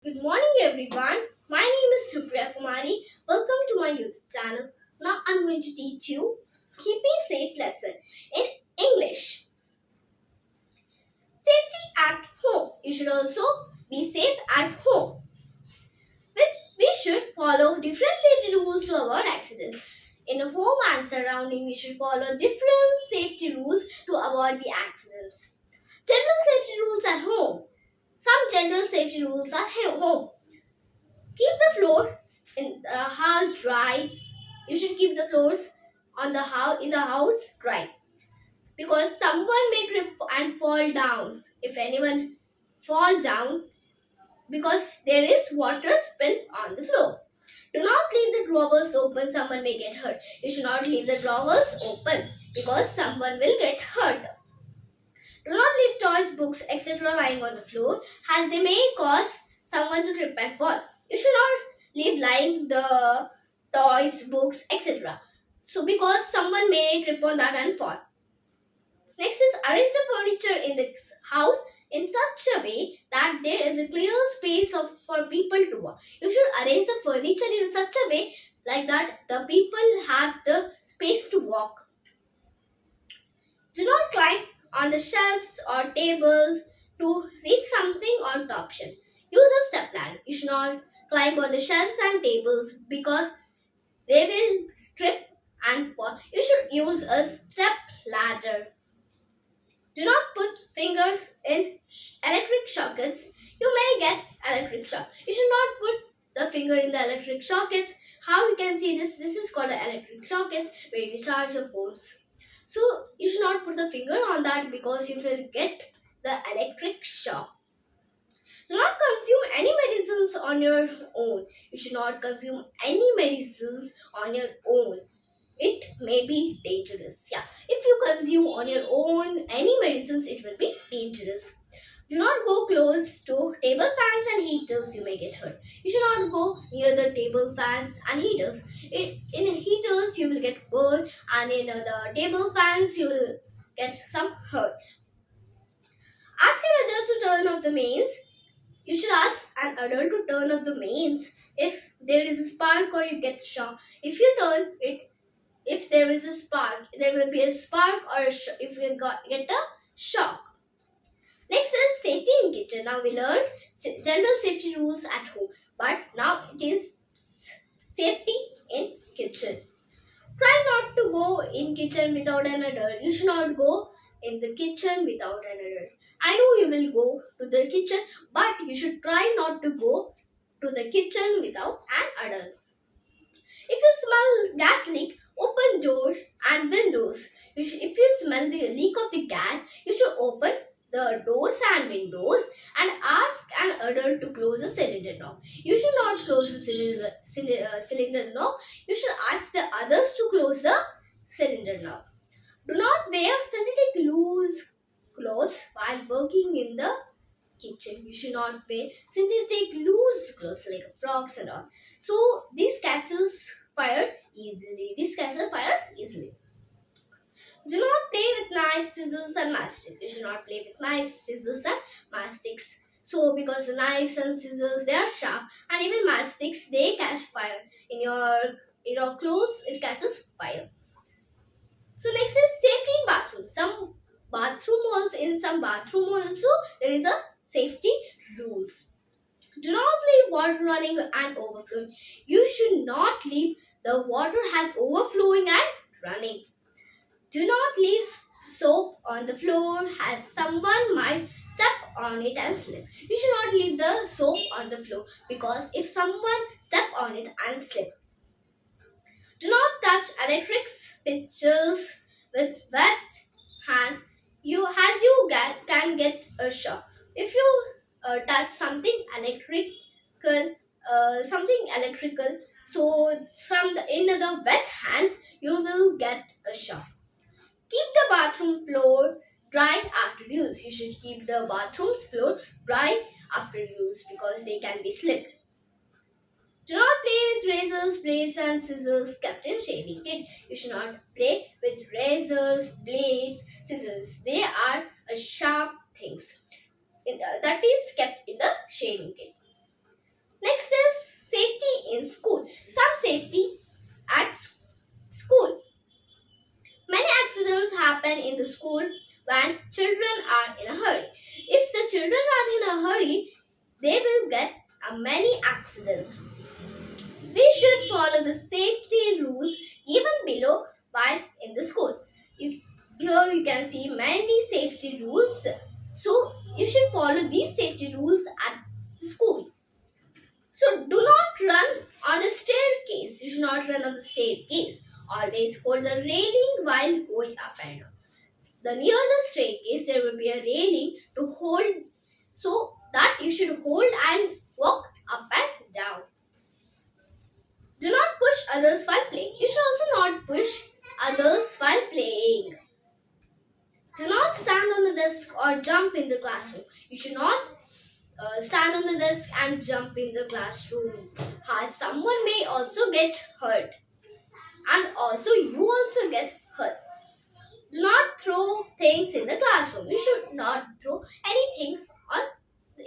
Good morning, everyone. My name is Supriya Kumari. Welcome to my YouTube channel. Now I'm going to teach you keeping safe lesson in English. Safety at home. You should also be safe at home. We should follow different safety rules to avoid accident. In home and surrounding, we should follow different safety rules to avoid the accidents. General safety rules at home. Some general safety rules at home. Keep the floors in the house dry. You should keep the floors on the house in the house dry because someone may trip and fall down. If anyone fall down because there is water spilled on the floor. Do not leave the drawers open. Someone may get hurt. You should not leave the drawers open because someone will get hurt. Do not leave toys, books, etc. lying on the floor as they may cause someone to trip and fall. You should not leave lying the toys, books, etc. So because someone may trip on that and fall. Next is arrange the furniture in the house in such a way that there is a clear space for people to walk. You should arrange the furniture in such a way like that the people have the space to walk. Do not climb on the shelves or tables to reach something on top shelf. Use a step ladder. You should not climb on the shelves and tables because they will trip and fall. You should use a step ladder. Do not put fingers in electric sockets. You may get electric shock. You should not put the finger in the electric sockets. How you can see this? This is called the electric sockets where you charge your phones. So you should not put the finger on that because you will get the electric shock. Do not consume any medicines on your own. You should not consume any medicines on your own. It may be dangerous. Yeah. If you consume on your own any medicines, it will be dangerous. Do not go close to table fans and heaters, you may get hurt. You should not go near the table fans and heaters. In heaters, you will get burned, and in the table fans, you will get some hurts. Ask an adult to turn off the mains. You should ask an adult to turn off the mains if there is a spark or you get shock. If you turn it, if there is a spark, there will be a spark or if you get a shock. Next is safety in kitchen. Now we learned general safety rules at home, but now it is safety in kitchen. Try not to go in kitchen without an adult. You should not go in the kitchen without an adult. I know you will go to the kitchen, but you should try not to go to the kitchen without an adult. If you smell gas leak, open doors and windows. If you smell the leak of the gas, you should open the doors and windows and ask an adult to close the cylinder knob. You should not close the cylinder knob. You should ask the others to close the cylinder knob. Do not wear synthetic loose clothes while working in the kitchen. You should not wear synthetic loose clothes like frocks and all. So these catches fire easily. This catcher fires easily. Do not play with knives, scissors, and matchsticks. You should not play with knives, scissors, and matchsticks. So, because the knives and scissors they are sharp, and even matchsticks they catch fire in your clothes. It catches fire. So next is safety in bathroom. Some bathroom also there is a safety rules. Do not leave water running and overflowing. You should not leave the water has overflowing and running. Do not leave soap on the floor as someone might step on it and slip. You should not leave the soap on the floor because if someone step on it and slip. Do not touch electric switches with wet hands. Can get a shock. If you touch something electrical, so from the in the wet hands, you will get a shock. Keep the bathroom floor dry after use. You should keep the bathroom's floor dry after use because they can be slipped. Do not play with razors, blades, and scissors kept in shaving kit. You should not play with razors, blades, scissors. They are sharp things that is kept in the shaving kit. safety at school. Many accidents happen in the school when children are in a hurry. If the children are in a hurry, they will get many accidents. We should follow the safety rules given below while in the school. Here you can see many safety rules. So you should follow these safety rules at the school. So do not run on the staircase. You should not run on the staircase. Always hold the railing while going up and down. The near the staircase there will be a railing to hold, so that you should hold and walk up and down. Do not push others while playing. You should also not push others while playing. Do not stand on the desk or jump in the classroom. You should not stand on the desk and jump in the classroom, as someone may also get hurt, and also you also get hurt. Do not throw things in the classroom. You should not throw any things on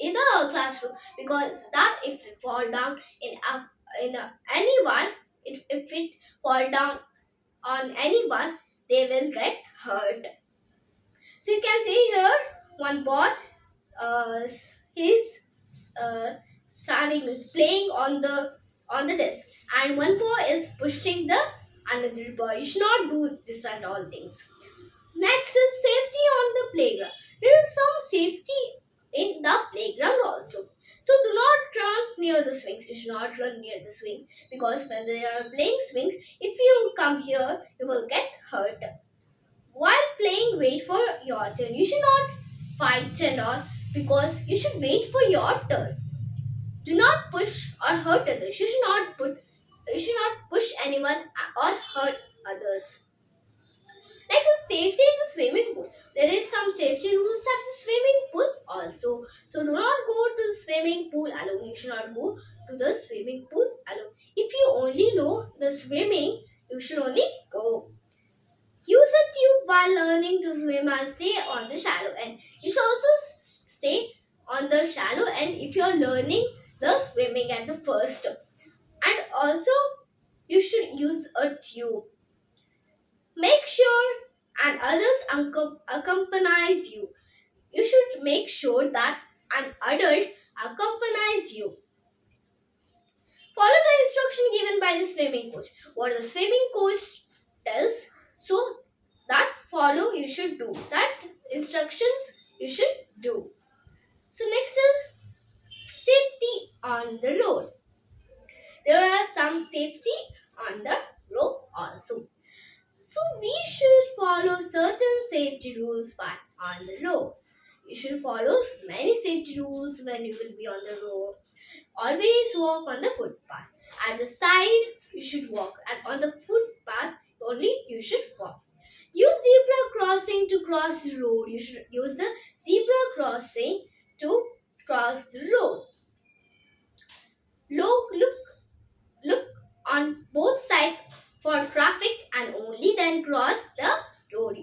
in the classroom, because that if it fall down anyone, if it fall down on anyone, they will get hurt. So you can see here one boy is standing, is playing on the desk, and one boy is pushing the another boy. You should not do this and all things. Next is safety on the playground. There is some safety in the playground also. So do not run near the swings. You should not run near the swing, because when they are playing swings, if you come here, you will get hurt. While playing, wait for your turn. You should not fight and all, because you should wait for your turn. Do not push or hurt others. You should not push anyone or hurt others. Next is safety in the swimming pool. There is some safety rules at the swimming pool also. So do not go to the swimming pool alone. You should not go to the swimming pool alone. If you only know the swimming, you should only go. Use a tube while learning to swim and stay on the shallow end. You should also stay on the shallow end if you are learning the swimming at the first. And also you should use a tube. Make sure an adult accompanies you. You should make sure that an adult accompanies you. Follow the instruction given by the swimming coach. What the swimming coach tells, so that follow you should do. That instructions you should do. So next is safety on the road. There are some safety on the road also. So we should follow certain safety rules on the road. You should follow many safety rules when you will be on the road. Always walk on the footpath. At the side, you should walk, and on the footpath only you should walk. Use zebra crossing to cross the road. You should use the zebra crossing to cross the road. Look on both sides for traffic and only then cross the road.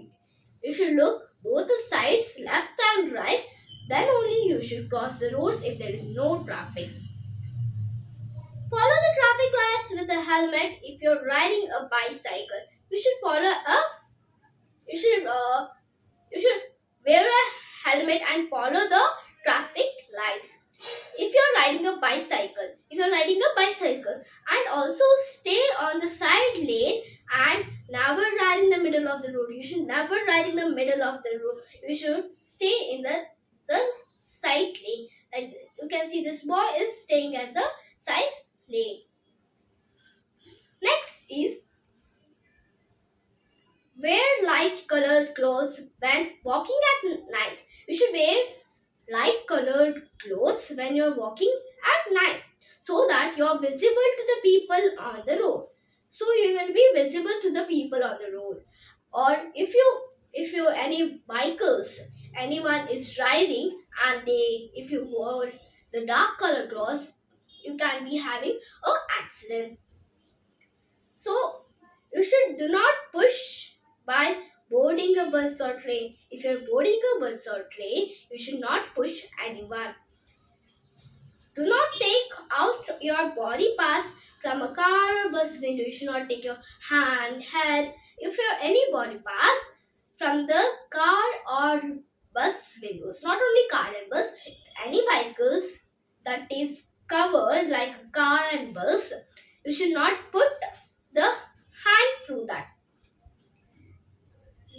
You should look both the sides, left and right, then only you should cross the roads if there is no traffic. Follow the traffic lights with a helmet if you're riding a bicycle. You should wear a helmet and follow the traffic lights. If you're riding a bicycle, and also stay on the side lane and never ride in the middle of the road. You should never ride in the middle of the road. You should stay in the side lane. Like you can see, this boy is staying at the side lane. Next is wear light colored clothes when walking at night. You should wear light colored clothes when you're walking at night, so that you're visible to the people on the road. So you will be visible to the people on the road. Or if you any bikers, anyone is riding, and if you wore the dark color clothes, you can be having an accident. So you should do not push by boarding a bus or train. If you're boarding a bus or train, you should not push anyone. Do not take out your body parts from a car or bus bus window. You should not take your hand, head, if your any body pass from the car or bus windows. Not only car and bus, any vehicles that is covered like car and bus, you should not put the hand through that.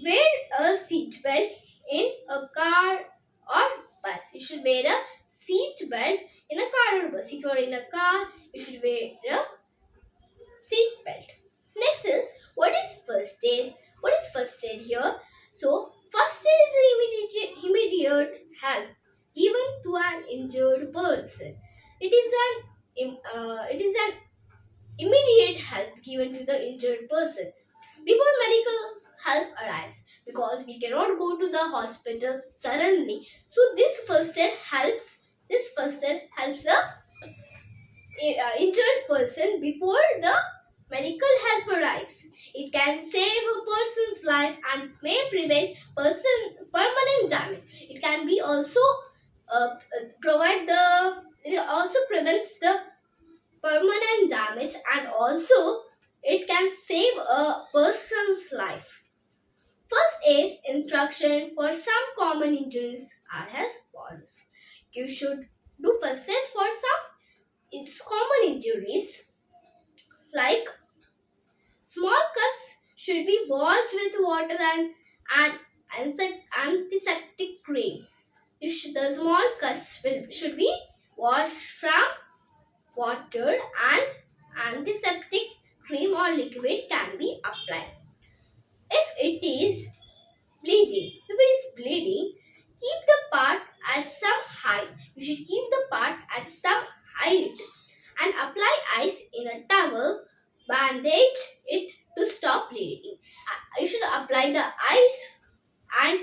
Wear a seat belt in a car or bus. You should wear a seat belt in a car or bus. If you are in a car, you should wear a seat belt. Next is, what is first aid? What is first aid here? So first aid is immediate help given to an injured person. It is an immediate help given to the injured person before medical help arrives, because we cannot go to the hospital suddenly. So this first aid helps. This first aid helps the injured person before the medical help arrives. It can save a person's life and may prevent permanent damage. It can be also it also prevents the permanent damage, and also it can save a person's life. First aid instruction for some common injuries are as follows. You should do first aid for some common injuries like small cuts should be washed with water and antiseptic cream. The small cuts should be washed from water and antiseptic cream or liquid can be applied. If it is bleeding, keep the part at some height. You should keep the part at some height and apply ice in a towel. Bandage it to stop bleeding. You should apply the ice and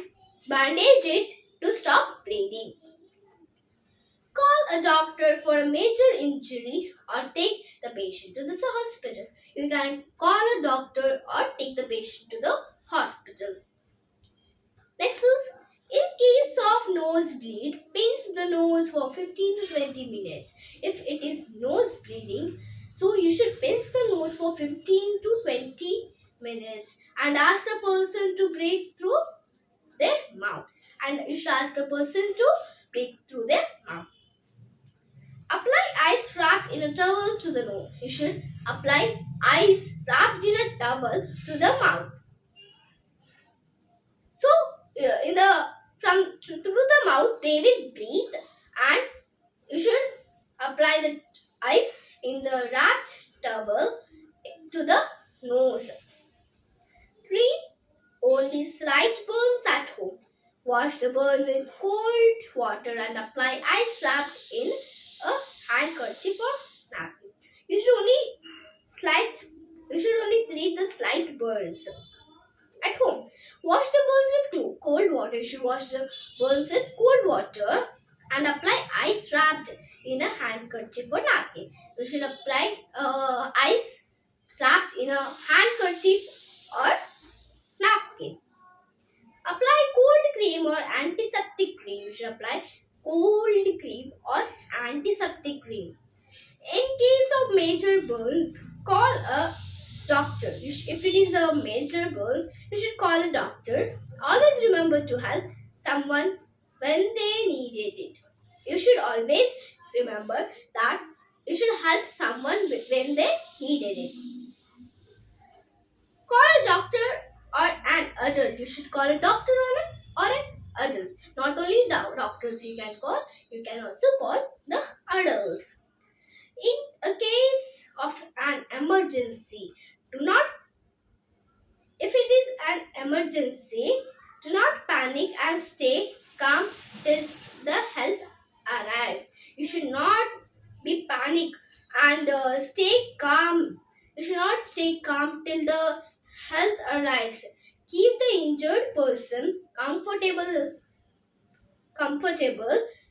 bandage it to stop bleeding. Call a doctor for a major injury or take the patient to the hospital. You can call a doctor or take the patient to the hospital. Next is, in case of nosebleed, pinch the nose for 15 to 20 minutes. If it is nose bleeding, so you should pinch the nose for 15 to 20 minutes and ask the person to breathe through their mouth. And you should ask the person to breathe through their mouth. Apply ice wrapped in a towel to the nose. You should apply ice wrapped in a towel to the mouth. So, through the mouth, they will breathe, and you should apply the ice in the wrapped towel to the nose. Treat only slight burns at home. Wash the burn with cold water and apply ice wrapped in a handkerchief or napkin. You should only treat the slight burns at home. Wash the burns with cold water. You should wash the burns with cold water and apply ice wrapped in a handkerchief or napkin. You should apply ice wrapped in a handkerchief or napkin. Apply cold cream or antiseptic cream. You should apply cold cream or antiseptic cream. In case of major burns, call a doctor. If it is a major burn, you should call a doctor. Always remember to help someone when they needed it. You should always remember that you should help someone when they needed it. Call a doctor or an adult. You should call a doctor or an adult. Not only the doctors you can call, you can also call the adults. In a case of an emergency, if it is an emergency, do not panic and stay calm till the help arrives. You should not be panic and stay calm. You should not stay calm till the help arrives. Keep the injured person comfortable.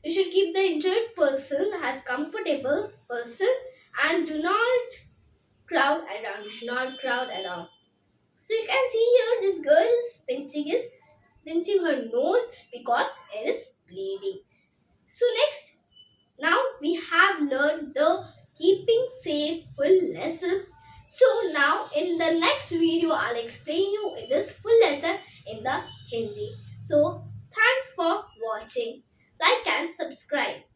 You should keep the injured person as comfortable person and do not crowd around. You should not crowd around. So you can see here this girl is pinching her nose because it is bleeding. So now we have learned the keeping safe full lesson. So now in the next video I'll explain you this full lesson in the Hindi. So thanks for watching. Like and subscribe.